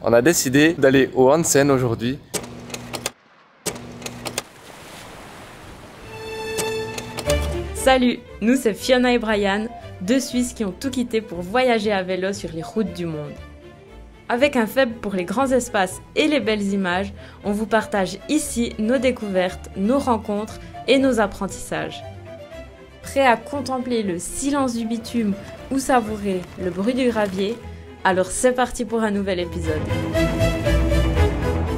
On a décidé d'aller au onsen aujourd'hui. Salut, nous c'est Fiona et Brian, deux Suisses qui ont tout quitté pour voyager à vélo sur les routes du monde. Avec un faible pour les grands espaces et les belles images, on vous partage ici nos découvertes, nos rencontres et nos apprentissages. Prêt à contempler le silence du bitume ou savourer le bruit du gravier? Alors c'est parti pour un nouvel épisode.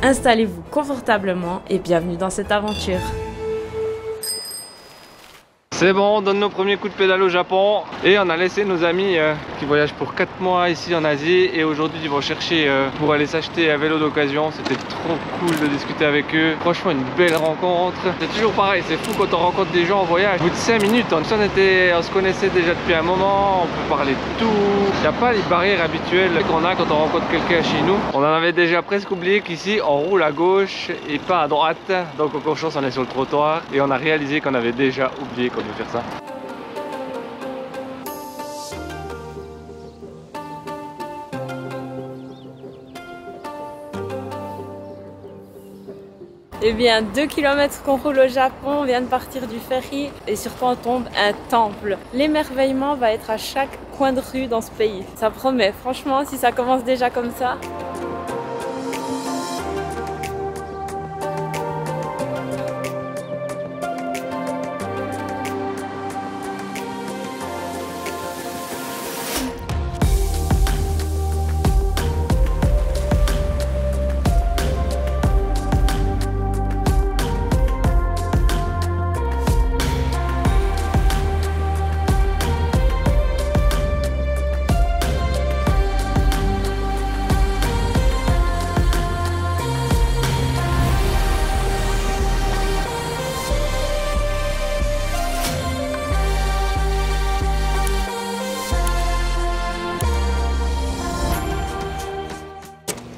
Installez-vous confortablement et bienvenue dans cette aventure. C'est bon, on donne nos premiers coups de pédale au Japon et on a laissé nos amis qui voyagent pour 4 mois ici en Asie et aujourd'hui ils vont chercher pour aller s'acheter un vélo d'occasion. C'était trop cool de discuter avec eux. Franchement une belle rencontre. C'est toujours pareil, c'est fou quand on rencontre des gens en voyage. Au bout de 5 minutes, on se connaissait déjà depuis un moment, on peut parler de tout. Il n'y a pas les barrières habituelles qu'on a quand on rencontre quelqu'un chez nous. On en avait déjà presque oublié qu'ici on roule à gauche et pas à droite. Donc encore chance on est sur le trottoir et on a réalisé qu'on avait déjà oublié qu'on devait faire ça. Eh bien, 2 km qu'on roule au Japon, on vient de partir du ferry et sur quoi on tombe un temple. L'émerveillement va être à chaque coin de rue dans ce pays. Ça promet, franchement, si ça commence déjà comme ça.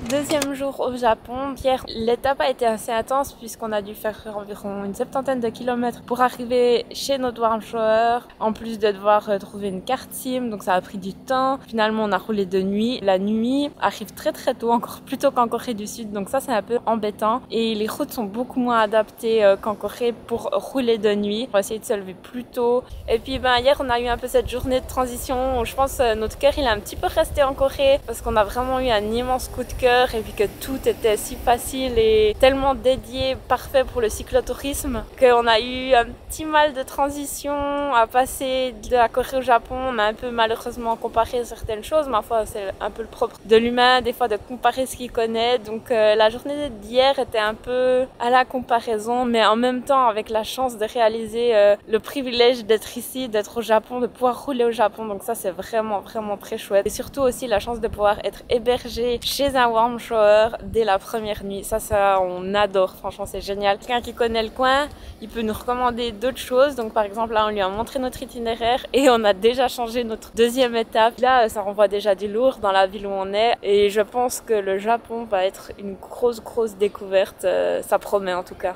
Deuxième jour au Japon. Hier, l'étape a été assez intense puisqu'on a dû faire environ une 70 de kilomètres pour arriver chez notre warm shower. En plus de devoir trouver une carte SIM, donc ça a pris du temps. Finalement, on a roulé de nuit. La nuit arrive très tôt, encore plus tôt qu'en Corée du Sud, donc ça c'est un peu embêtant. Et les routes sont beaucoup moins adaptées qu'en Corée pour rouler de nuit. On va essayer de se lever plus tôt. Et puis hier, on a eu un peu cette journée de transition où je pense notre cœur il a un petit peu resté en Corée parce qu'on a vraiment eu un immense coup de cœur. Et puis que tout était si facile et tellement dédié, parfait pour le cyclotourisme, qu'on a eu un petit mal de transition à passer de la Corée au Japon. On a un peu malheureusement comparé certaines choses, ma foi c'est un peu le propre de l'humain, des fois de comparer ce qu'il connaît. Donc la journée d'hier était un peu à la comparaison, mais en même temps avec la chance de réaliser le privilège d'être ici, d'être au Japon, de pouvoir rouler au Japon. Donc ça c'est vraiment très chouette. Et surtout aussi la chance de pouvoir être hébergé chez un warm shower dès la première nuit. Ça on adore, franchement c'est génial. Quelqu'un qui connaît le coin, il peut nous recommander d'autres choses. Donc par exemple là on lui a montré notre itinéraire et on a déjà changé notre deuxième étape. Là ça renvoie déjà du lourd dans la ville où on est et je pense que le Japon va être une grosse découverte. Ça promet en tout cas.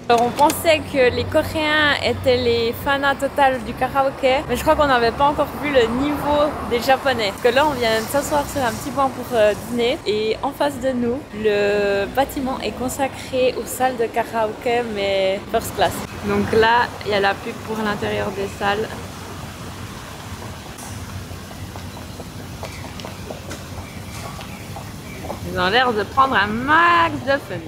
Alors on pensait que les Coréens étaient les fans total du karaoké, mais je crois qu'on n'avait pas encore vu le niveau des Japonais. Parce que là on vient de s'asseoir sur un petit banc pour dîner et en face de nous, le bâtiment est consacré aux salles de karaoké mais first class. Donc là, il y a la pub pour l'intérieur des salles. Ils ont l'air de prendre un max de fun.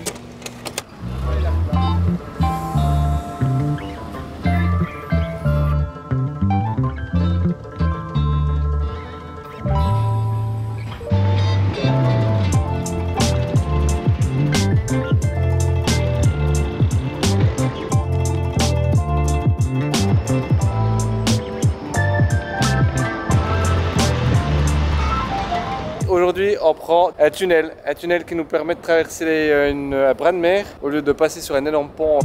Aujourd'hui, on prend un tunnel qui nous permet de traverser un bras de mer au lieu de passer sur un énorme pont.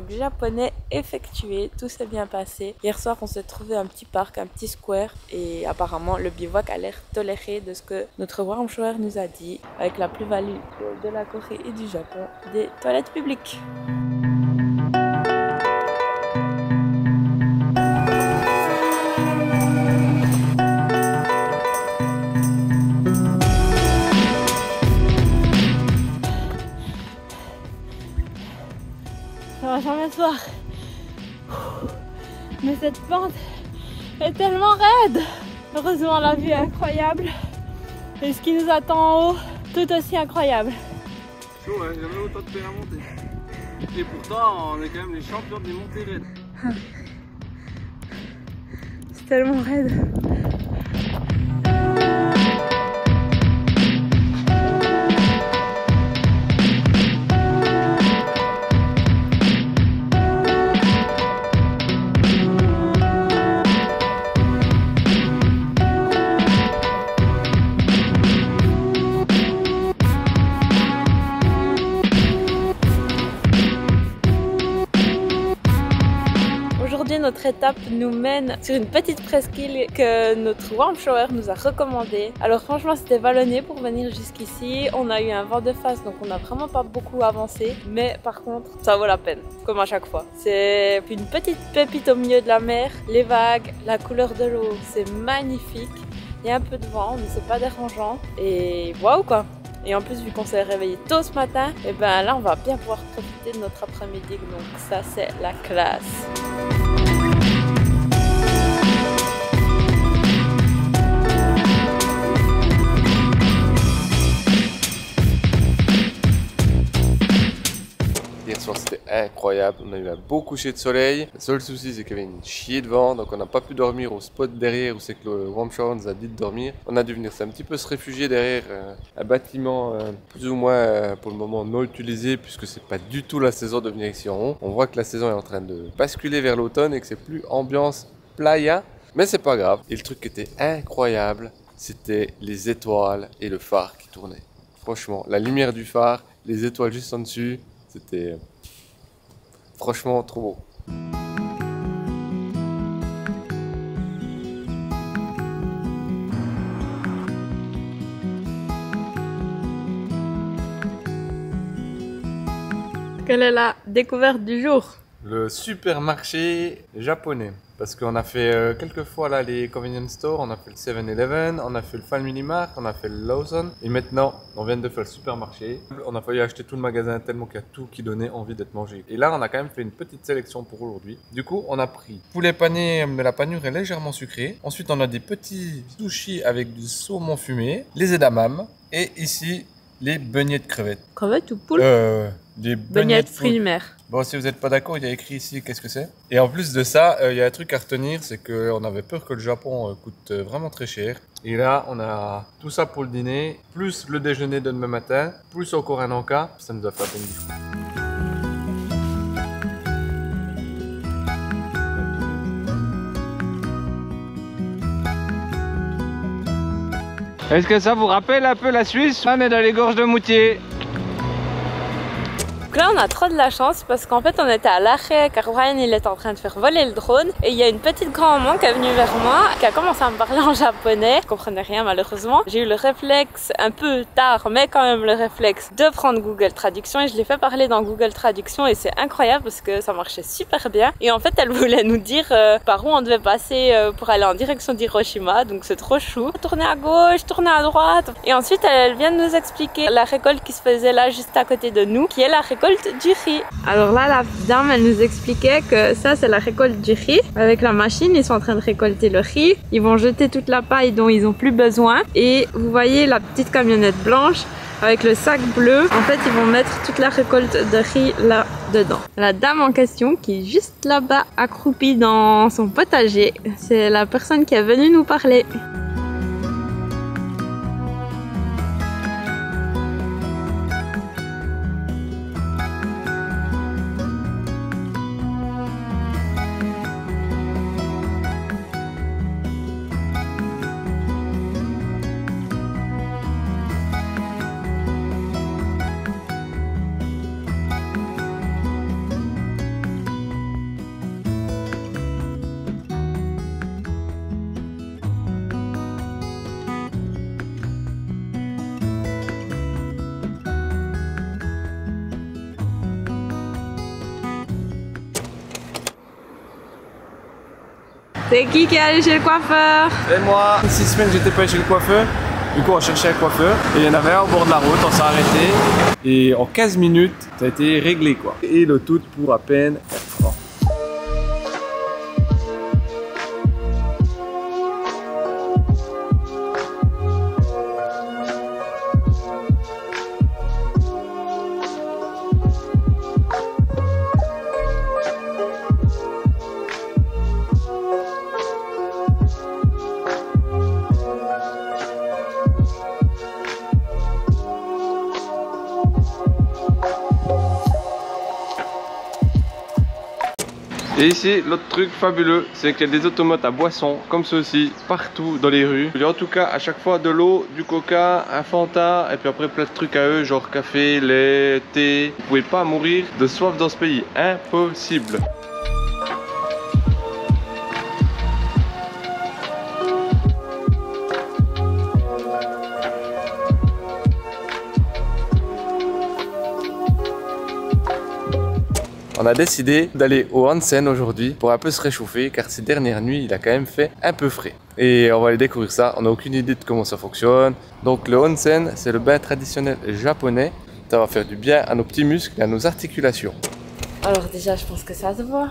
bivouac japonais effectué, tout s'est bien passé. Hier soir on s'est trouvé un petit parc, un petit square et apparemment le bivouac a l'air toléré de ce que notre warm shower nous a dit, avec la plus-value de la Corée et du Japon des toilettes publiques. Ça va jamais se voir. Mais cette pente est tellement raide. Heureusement la vue est incroyable. Et ce qui nous attend en haut, tout aussi incroyable. Chaud, hein, jamais autant de peine à monter. Et pourtant, on est quand même les champions des montées raides. C'est tellement raide. Notre étape nous mène sur une petite presqu'île que notre warm shower nous a recommandé. Alors franchement c'était vallonné pour venir jusqu'ici, on a eu un vent de face donc on n'a vraiment pas beaucoup avancé, mais par contre ça vaut la peine, comme à chaque fois. C'est une petite pépite au milieu de la mer, les vagues, la couleur de l'eau, c'est magnifique, il y a un peu de vent mais c'est pas dérangeant et waouh quoi. Et en plus vu qu'on s'est réveillé tôt ce matin, et ben là on va bien pouvoir profiter de notre après-midi, donc ça c'est la classe. Hier soir c'était incroyable, on a eu un beau coucher de soleil. Le seul souci c'est qu'il y avait une chier de vent, donc on n'a pas pu dormir au spot derrière où c'est que le warm shower nous a dit de dormir. On a dû venir un petit peu se réfugier derrière un bâtiment plus ou moins pour le moment non utilisé, puisque c'est pas du tout la saison de venir ici en haut. On voit que la saison est en train de basculer vers l'automne et que c'est plus ambiance playa, mais c'est pas grave. Et le truc qui était incroyable, c'était les étoiles et le phare qui tournait. Franchement, la lumière du phare, les étoiles juste en dessus, c'était franchement trop beau. Quelle est la découverte du jour? Le supermarché japonais. Parce qu'on a fait quelques fois là les convenience stores, on a fait le 7-Eleven, on a fait le Family Mart, on a fait le Lawson et maintenant on vient de faire le supermarché. On a failli acheter tout le magasin tellement qu'il y a tout qui donnait envie d'être mangé. Et là on a quand même fait une petite sélection pour aujourd'hui. Du coup on a pris poulet pané, mais la panure est légèrement sucrée. Ensuite on a des petits sushis avec du saumon fumé, les edamame et ici les beignets de crevettes. Crevettes ou poule? Des beignets de fruits de mer. Bon, si vous n'êtes pas d'accord, il y a écrit ici qu'est-ce que c'est. Et en plus de ça, il y a un truc à retenir, c'est qu'on avait peur que le Japon coûte vraiment très cher. Et là, on a tout ça pour le dîner, plus le déjeuner de demain matin, plus encore un encas. Ça nous a fait à peine 10 francs. Est-ce que ça vous rappelle un peu la Suisse? On est dans les gorges de Moutier. Là on a trop de la chance parce qu'en fait on était à l'arrêt car Ryan il est en train de faire voler le drone et il y a une petite grand-maman qui est venue vers moi qui a commencé à me parler en japonais. Je comprenais rien malheureusement. J'ai eu le réflexe un peu tard mais quand même le réflexe de prendre Google Traduction et je l'ai fait parler dans Google Traduction et c'est incroyable parce que ça marchait super bien et en fait elle voulait nous dire par où on devait passer pour aller en direction d'Hiroshima, donc c'est trop chou. Tourner à gauche, tourner à droite et ensuite elle vient de nous expliquer la récolte qui se faisait là juste à côté de nous qui est la récolte du riz. Alors là la dame elle nous expliquait que ça c'est la récolte du riz. Avec la machine ils sont en train de récolter le riz, ils vont jeter toute la paille dont ils ont plus besoin et vous voyez la petite camionnette blanche avec le sac bleu, en fait ils vont mettre toute la récolte de riz là dedans. La dame en question qui est juste là-bas accroupie dans son potager, c'est la personne qui est venue nous parler. C'est qui est allé chez le coiffeur? Et moi, 6 semaines j'étais pas chez le coiffeur. Du coup on cherchait un coiffeur et il y en avait un au bord de la route, on s'est arrêté. Et en 15 minutes, ça a été réglé quoi. Et le tout pour à peine 4 francs. Et ici, l'autre truc fabuleux, c'est qu'il y a des automates à boissons, comme ceux-ci, partout dans les rues. Il y a en tout cas à chaque fois de l'eau, du coca, un Fanta, et puis après plein de trucs à eux, genre café, lait, thé. Vous pouvez pas mourir de soif dans ce pays, impossible. On a décidé d'aller au onsen aujourd'hui pour un peu se réchauffer car ces dernières nuits il a quand même fait un peu frais. Et on va aller découvrir ça, on n'a aucune idée de comment ça fonctionne. Donc le onsen c'est le bain traditionnel japonais, ça va faire du bien à nos petits muscles et à nos articulations. Alors déjà je pense que ça se voit.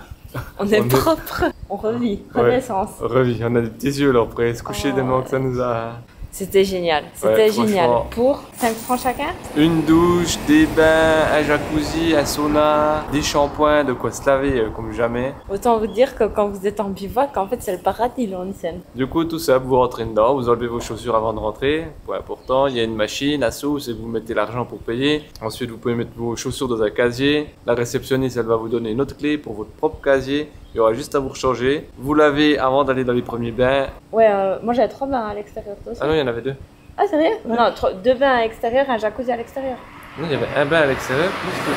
On est propre. On revit, renaissance. Ouais, revit, on a des petits yeux là, on pourrait se coucher tellement que ça nous a... C'était génial, c'était génial. Pour 5 francs chacun? Une douche, des bains, un jacuzzi, un sauna, des shampoings, de quoi se laver comme jamais. Autant vous dire que quand vous êtes en bivouac, en fait c'est le paradis le onsen. Du coup tout ça, vous rentrez dedans, vous enlevez vos chaussures avant de rentrer. Point important, il y a une machine à sous et vous mettez l'argent pour payer. Ensuite vous pouvez mettre vos chaussures dans un casier. La réceptionniste elle va vous donner une autre clé pour votre propre casier. Il y aura juste à vous recharger. Vous lavez avant d'aller dans les premiers bains. Ouais, moi j'avais 3 bains à l'extérieur aussi. Ah non, il y en avait 2. Ah sérieux? Ouais. Non, 2 bains à l'extérieur, un jacuzzi à l'extérieur. Non, il y avait un bain à l'extérieur.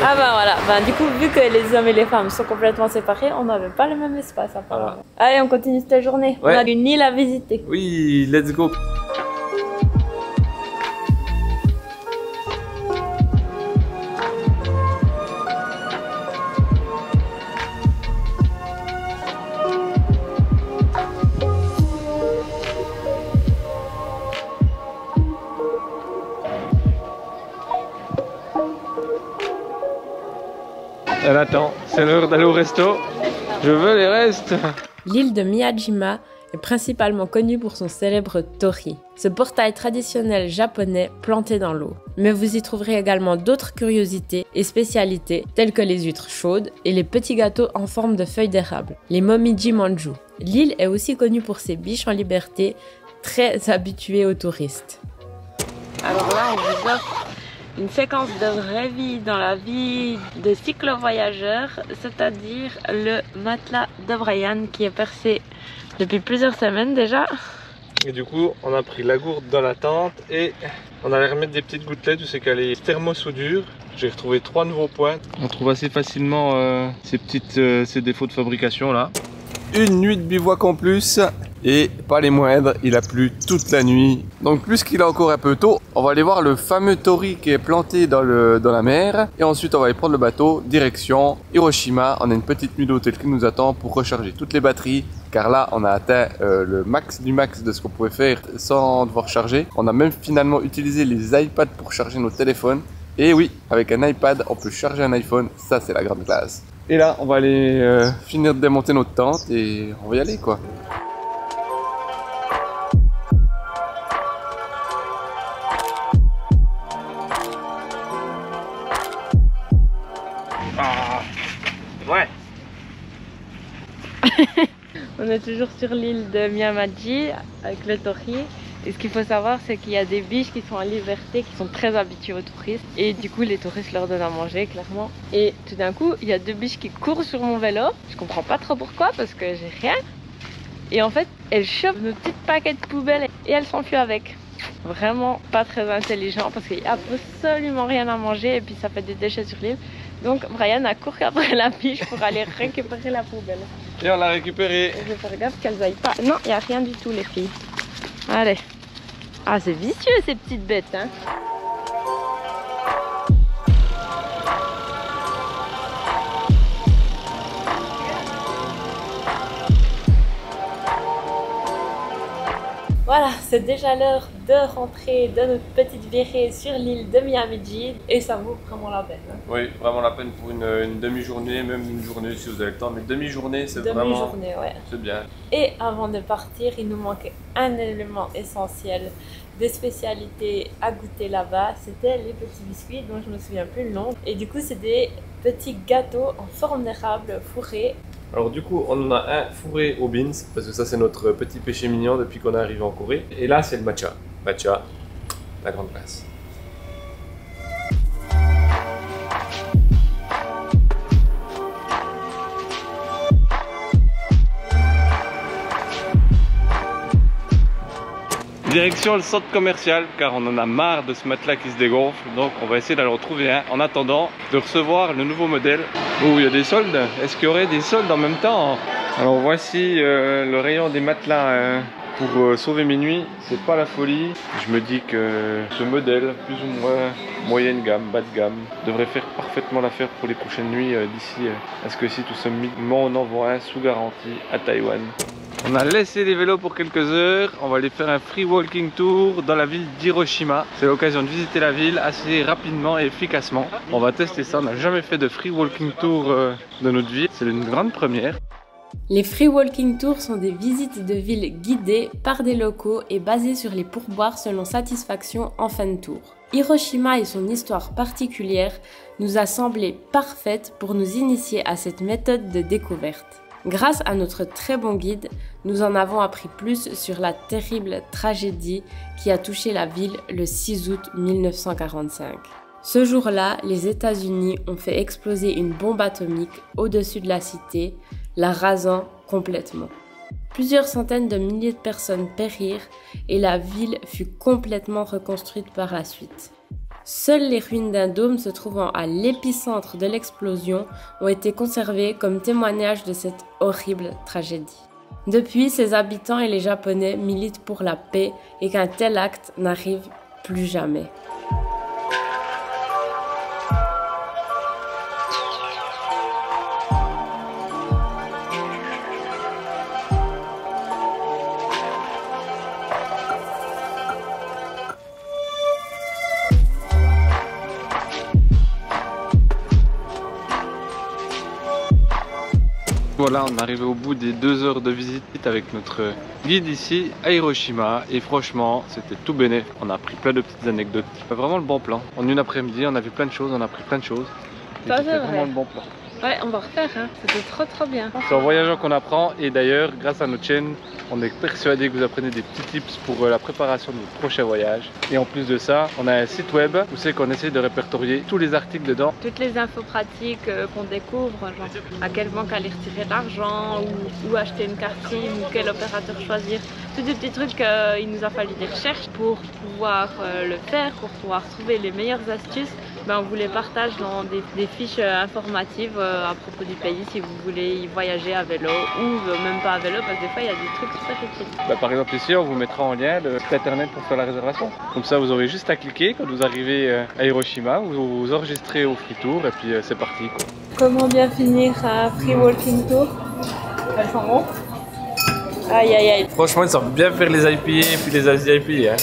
Ah bah voilà, bah, du coup vu que les hommes et les femmes sont complètement séparés, on n'avait pas le même espace apparemment. Voilà. Allez, on continue cette journée. Ouais. On a une île à visiter. Oui, let's go. Elle attend, c'est l'heure d'aller au resto. Je veux les restes. L'île de Miyajima est principalement connue pour son célèbre tori, ce portail traditionnel japonais planté dans l'eau. Mais vous y trouverez également d'autres curiosités et spécialités telles que les huîtres chaudes et les petits gâteaux en forme de feuilles d'érable, les momiji manju. L'île est aussi connue pour ses biches en liberté, très habituées aux touristes. Alors là, on vous offre une séquence de vraie vie dans la vie de cyclo-voyageurs, c'est-à-dire le matelas de Brian qui est percé depuis plusieurs semaines déjà. Et du coup, on a pris la gourde dans la tente et on allait remettre des petites gouttelettes, tu sais qu'elle est thermosoudure. J'ai retrouvé 3 nouveaux points. On trouve assez facilement ces défauts de fabrication là. Une nuit de bivouac en plus. Et pas les moindres, il a plu toute la nuit. Donc plus qu'il est encore un peu tôt, on va aller voir le fameux tori qui est planté dans la mer. Et ensuite on va aller prendre le bateau, direction Hiroshima. On a une petite nuit d'hôtel qui nous attend pour recharger toutes les batteries. Car là on a atteint le max du max de ce qu'on pouvait faire sans devoir charger. On a même finalement utilisé les iPads pour charger nos téléphones. Et oui, avec un iPad on peut charger un iPhone, ça c'est la grande classe. Et là on va aller finir de démonter notre tente et on va y aller quoi. Ouais. On est toujours sur l'île de Miyamaji avec le tori. Et ce qu'il faut savoir, c'est qu'il y a des biches qui sont en liberté, qui sont très habituées aux touristes. Et du coup, les touristes leur donnent à manger, clairement. Et tout d'un coup, il y a 2 biches qui courent sur mon vélo. Je comprends pas trop pourquoi, parce que j'ai rien. Et en fait, elles chopent nos petites paquets de poubelles et elles s'enfuient avec. Vraiment pas très intelligent, parce qu'il n'y a absolument rien à manger et puis ça fait des déchets sur l'île. Donc Brian a couru après la biche pour aller récupérer la poubelle. Et on l'a récupérée. Je vais faire gaffe qu'elles aillent pas. Non, il n'y a rien du tout les filles. Allez. Ah, c'est vicieux ces petites bêtes, hein. Voilà, c'est déjà l'heure de rentrer de notre petite virée sur l'île de Miami et ça vaut vraiment la peine. Oui, vraiment la peine pour une demi-journée, même une journée si vous avez le temps, mais demi-journée c'est vraiment... Demi-journée, ouais. C'est bien. Et avant de partir, il nous manquait un élément essentiel des spécialités à goûter là-bas, c'était les petits biscuits dont je me souviens plus le nom. Et du coup, c'est des petits gâteaux en forme d'érable fourrés. Alors du coup, on en a un fourré aux beans, parce que ça c'est notre petit péché mignon depuis qu'on est arrivé en Corée. Et là c'est le matcha. Matcha, la grande place. Direction le centre commercial, car on en a marre de ce matelas qui se dégonfle, donc on va essayer d'aller en trouver un en attendant de recevoir le nouveau modèle. Oh, il y a des soldes. Est-ce qu'il y aurait des soldes en même temps? Alors voici le rayon des matelas pour sauver mes nuits. C'est pas la folie. Je me dis que ce modèle, plus ou moins moyenne gamme, bas de gamme, devrait faire parfaitement l'affaire pour les prochaines nuits d'ici à ce que si tout se mit. Moi on envoie un sous garantie à Taïwan. On a laissé les vélos pour quelques heures, on va aller faire un free walking tour dans la ville d'Hiroshima. C'est l'occasion de visiter la ville assez rapidement et efficacement. On va tester ça, on n'a jamais fait de free walking tour de notre vie, c'est une grande première. Les free walking tours sont des visites de ville guidées par des locaux et basées sur les pourboires selon satisfaction en fin de tour. Hiroshima et son histoire particulière nous a semblé parfaite pour nous initier à cette méthode de découverte. Grâce à notre très bon guide, nous en avons appris plus sur la terrible tragédie qui a touché la ville le 6 août 1945. Ce jour-là, les États-Unis ont fait exploser une bombe atomique au-dessus de la cité, la rasant complètement. Plusieurs centaines de milliers de personnes périrent et la ville fut complètement reconstruite par la suite. Seules les ruines d'un dôme se trouvant à l'épicentre de l'explosion ont été conservées comme témoignage de cette horrible tragédie. Depuis, ses habitants et les Japonais militent pour la paix et qu'un tel acte n'arrive plus jamais. Voilà, on est arrivé au bout des 2 heures de visite avec notre guide ici à Hiroshima et franchement c'était tout béné. On a appris plein de petites anecdotes. Vraiment le bon plan. En une après-midi on a vu plein de choses, on a appris plein de choses. Ça c'est vraiment le bon plan. Ouais, on va refaire, hein. C'était trop bien. C'est en voyageant qu'on apprend et d'ailleurs grâce à notre chaîne on est persuadé que vous apprenez des petits tips pour la préparation de votre prochain voyage. Et en plus de ça, on a un site web où c'est qu'on essaie de répertorier tous les articles dedans. Toutes les infos pratiques qu'on découvre, genre à quelle banque aller retirer de l'argent, ou acheter une carte SIM, ou quel opérateur choisir. Tous des petits trucs, il nous a fallu des recherches pour pouvoir le faire, pour pouvoir trouver les meilleures astuces. Ben, on vous les partage dans des fiches informatives à propos du pays si vous voulez y voyager à vélo ou même pas à vélo parce que des fois il y a des trucs super utiles. Bah, par exemple ici on vous mettra en lien le site internet pour faire la réservation. Comme ça vous aurez juste à cliquer quand vous arrivez à Hiroshima, vous vous enregistrez au free tour et puis c'est parti quoi. Comment bien finir un free walking tour? Elles sont bons. Aïe aïe aïe. Franchement ils savent bien faire les IPA et puis les IPA. Hein.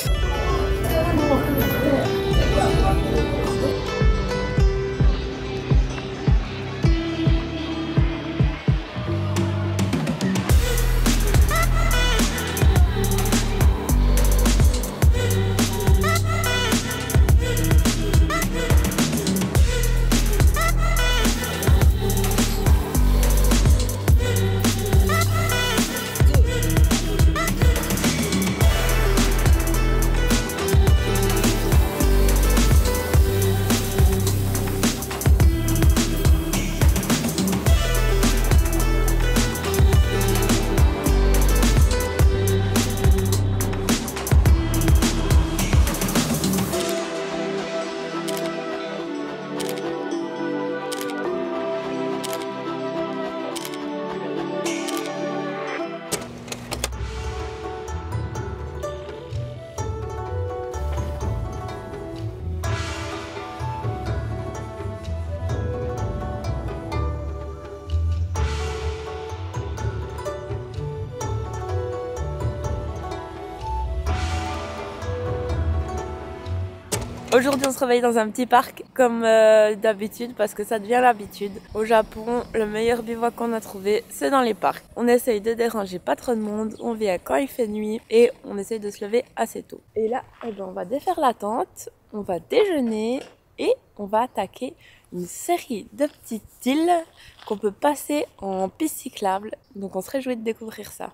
Aujourd'hui on se réveille dans un petit parc comme d'habitude parce que ça devient l'habitude. Au Japon, le meilleur bivouac qu'on a trouvé, c'est dans les parcs. On essaye de déranger pas trop de monde, on vient quand il fait nuit et on essaye de se lever assez tôt. Et là, on va défaire la tente, on va déjeuner et on va attaquer une série de petites îles qu'on peut passer en piste cyclable. Donc on se réjouit de découvrir ça.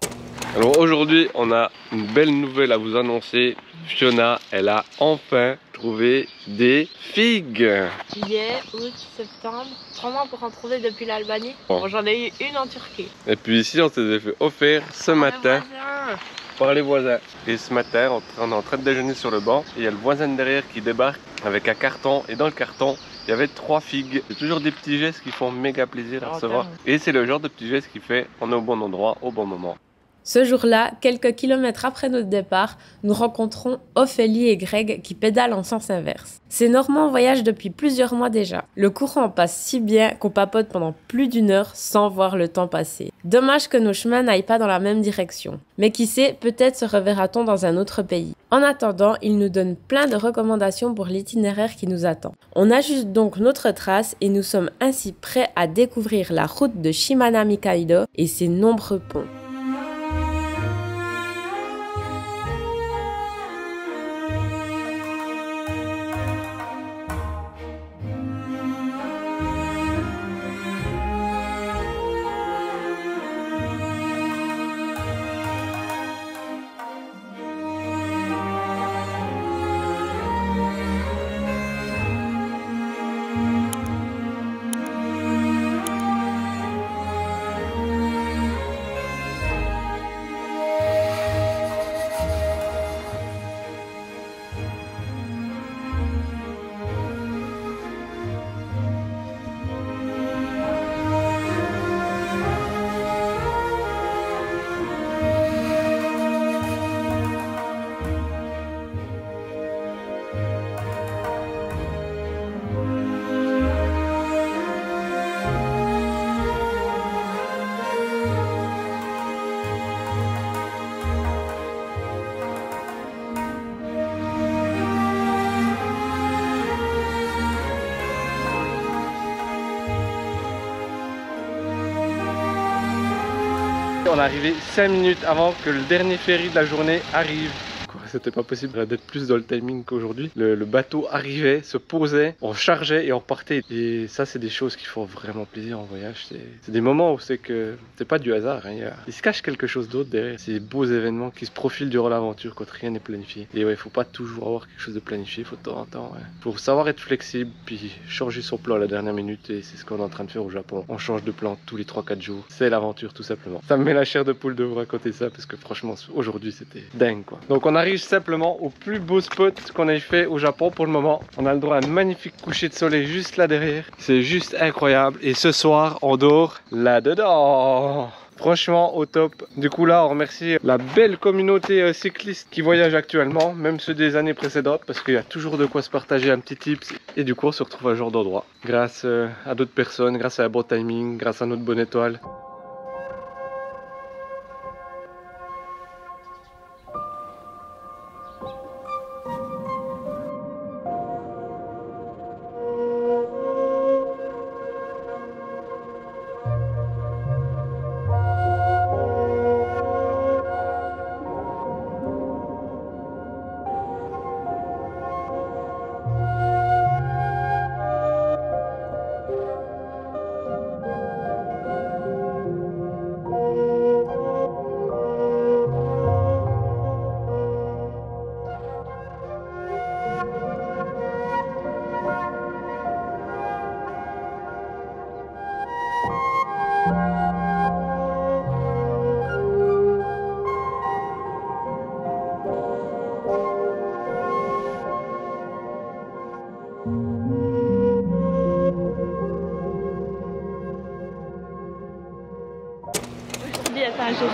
Alors aujourd'hui, on a une belle nouvelle à vous annoncer. Fiona, elle a enfin trouvé des figues. Juillet, août, septembre, 3 mois pour en trouver depuis l'Albanie. Bon, j'en ai eu une en Turquie. Et puis ici, on s'est fait offert ce matin par les voisins. Et ce matin, on est en train de déjeuner sur le banc. Et il y a le voisin derrière qui débarque avec un carton. Et dans le carton, il y avait 3 figues. C'est toujours des petits gestes qui font méga plaisir à recevoir. Et c'est le genre de petits gestes qui fait on est au bon endroit, au bon moment. Ce jour-là, quelques kilomètres après notre départ, nous rencontrons Ophélie et Greg qui pédalent en sens inverse. Ces Normands voyagent depuis plusieurs mois déjà. Le courant passe si bien qu'on papote pendant plus d'1 heure sans voir le temps passer. Dommage que nos chemins n'aillent pas dans la même direction. Mais qui sait, peut-être se reverra-t-on dans un autre pays. En attendant, ils nous donnent plein de recommandations pour l'itinéraire qui nous attend. On ajuste donc notre trace et nous sommes ainsi prêts à découvrir la route de Shimanami-Kaido et ses nombreux ponts. On est arrivé 5 minutes avant que le dernier ferry de la journée arrive. C'était pas possible d'être plus dans le timing qu'aujourd'hui. Le bateau arrivait, se posait, on chargeait et on partait. Et ça, c'est des choses qui font vraiment plaisir en voyage. C'est des moments où c'est que c'est pas du hasard. Hein. Il se cache quelque chose d'autre derrière. C'est des beaux événements qui se profilent durant l'aventure quand rien n'est planifié. Et ouais, il faut pas toujours avoir quelque chose de planifié, il faut de temps en temps. Ouais. Faut savoir être flexible puis changer son plan à la dernière minute. Et c'est ce qu'on est en train de faire au Japon. On change de plan tous les 3-4 jours. C'est l'aventure tout simplement. Ça me met la chair de poule de vous raconter ça parce que franchement, aujourd'hui, c'était dingue quoi. Donc on arrive simplement au plus beau spot qu'on ait fait au Japon pour le moment. On a le droit à un magnifique coucher de soleil juste là derrière. C'est juste incroyable. Et ce soir, on dort là-dedans. Franchement au top. Du coup là on remercie la belle communauté cycliste qui voyage actuellement, même ceux des années précédentes, parce qu'il y a toujours de quoi se partager un petit tips. Et du coup on se retrouve à ce genre d'endroit grâce à d'autres personnes, grâce à un bon timing, grâce à notre bonne étoile. C'est un jour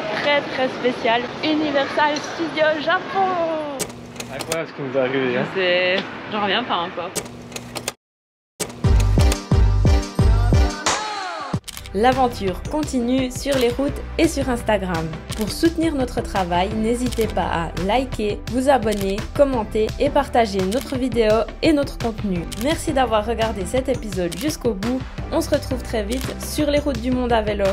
très spécial. Universal Studios Japon. Incroyable ce qui nous est arrivé. Hein. J'en reviens pas encore. L'aventure continue sur les routes et sur Instagram. Pour soutenir notre travail, n'hésitez pas à liker, vous abonner, commenter et partager notre vidéo et notre contenu. Merci d'avoir regardé cet épisode jusqu'au bout. On se retrouve très vite sur les routes du monde à vélo.